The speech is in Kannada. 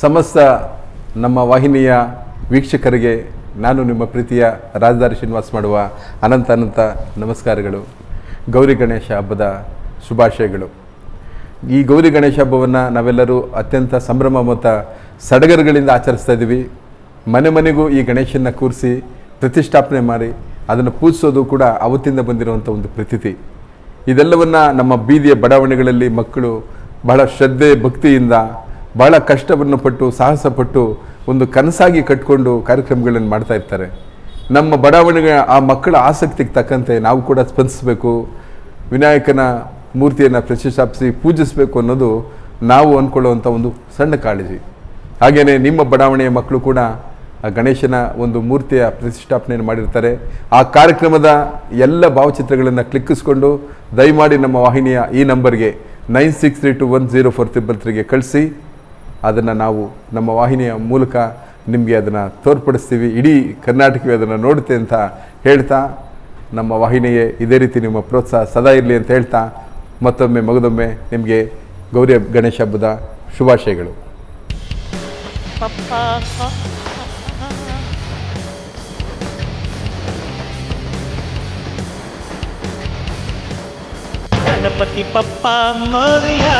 ಸಮಸ್ತ ನಮ್ಮ ವಾಹಿನಿಯ ವೀಕ್ಷಕರಿಗೆ ನಾನು ನಿಮ್ಮ ಪ್ರೀತಿಯ ರಾಜದಾರಿ ಶ್ರೀನಿವಾಸ್ ಮಾಡುವ ಅನಂತ ನಮಸ್ಕಾರಗಳು. ಗೌರಿ ಗಣೇಶ ಹಬ್ಬದ ಶುಭಾಶಯಗಳು. ಈ ಗೌರಿ ಗಣೇಶ ಹಬ್ಬವನ್ನು ನಾವೆಲ್ಲರೂ ಅತ್ಯಂತ ಸಂಭ್ರಮ ಮತ್ತು ಸಡಗರಗಳಿಂದ ಆಚರಿಸ್ತಾ ಇದ್ದೀವಿ. ಮನೆ ಮನೆಗೂ ಈ ಗಣೇಶನ ಕೂರಿಸಿ ಪ್ರತಿಷ್ಠಾಪನೆ ಮಾಡಿ ಅದನ್ನು ಪೂಜಿಸೋದು ಕೂಡ ಅವತ್ತಿಂದ ಬಂದಿರುವಂಥ ಒಂದು ಪ್ರತೀತಿ. ಇದೆಲ್ಲವನ್ನು ನಮ್ಮ ಬೀದಿಯ ಬಡಾವಣೆಗಳಲ್ಲಿ ಮಕ್ಕಳು ಬಹಳ ಶ್ರದ್ಧೆ ಭಕ್ತಿಯಿಂದ ಬಹಳ ಕಷ್ಟವನ್ನು ಪಟ್ಟು ಸಾಹಸಪಟ್ಟು ಒಂದು ಕನಸಾಗಿ ಕಟ್ಕೊಂಡು ಕಾರ್ಯಕ್ರಮಗಳನ್ನು ಮಾಡ್ತಾ ಇರ್ತಾರೆ. ನಮ್ಮ ಬಡಾವಣೆಗೆ ಆ ಮಕ್ಕಳ ಆಸಕ್ತಿಗೆ ತಕ್ಕಂತೆ ನಾವು ಕೂಡ ಸ್ಪಂದಿಸಬೇಕು, ವಿನಾಯಕನ ಮೂರ್ತಿಯನ್ನು ಪ್ರತಿಷ್ಠಾಪಿಸಿ ಪೂಜಿಸಬೇಕು ಅನ್ನೋದು ನಾವು ಅಂದ್ಕೊಳ್ಳುವಂಥ ಒಂದು ಸಣ್ಣ ಕಾಳಜಿ. ಹಾಗೆಯೇ ನಿಮ್ಮ ಬಡಾವಣೆಯ ಮಕ್ಕಳು ಕೂಡ ಆ ಗಣೇಶನ ಒಂದು ಮೂರ್ತಿಯ ಪ್ರತಿಷ್ಠಾಪನೆಯನ್ನು ಮಾಡಿರ್ತಾರೆ. ಆ ಕಾರ್ಯಕ್ರಮದ ಎಲ್ಲ ಭಾವಚಿತ್ರಗಳನ್ನು ಕ್ಲಿಕ್ಕಿಸ್ಕೊಂಡು ದಯಮಾಡಿ ನಮ್ಮ ವಾಹಿನಿಯ ಈ ನಂಬರ್ಗೆ 9632104333ಗೆ ಕಳಿಸಿ. ಅದನ್ನು ನಾವು ನಮ್ಮ ವಾಹಿನಿಯ ಮೂಲಕ ನಿಮಗೆ ಅದನ್ನು ತೋರ್ಪಡಿಸ್ತೀವಿ. ಇಡೀ ಕರ್ನಾಟಕವೇ ಅದನ್ನು ನೋಡುತ್ತೆ ಅಂತ ಹೇಳ್ತಾ, ನಮ್ಮ ವಾಹಿನಿಗೆ ಇದೇ ರೀತಿ ನಿಮ್ಮ ಪ್ರೋತ್ಸಾಹ ಸದಾ ಇರಲಿ ಅಂತ ಹೇಳ್ತಾ, ಮತ್ತೊಮ್ಮೆ ಮಗದೊಮ್ಮೆ ನಿಮಗೆ ಗೌರಿ ಗಣೇಶ ಹಬ್ಬದ ಶುಭಾಶಯಗಳು. गणपति पप्पा मोरया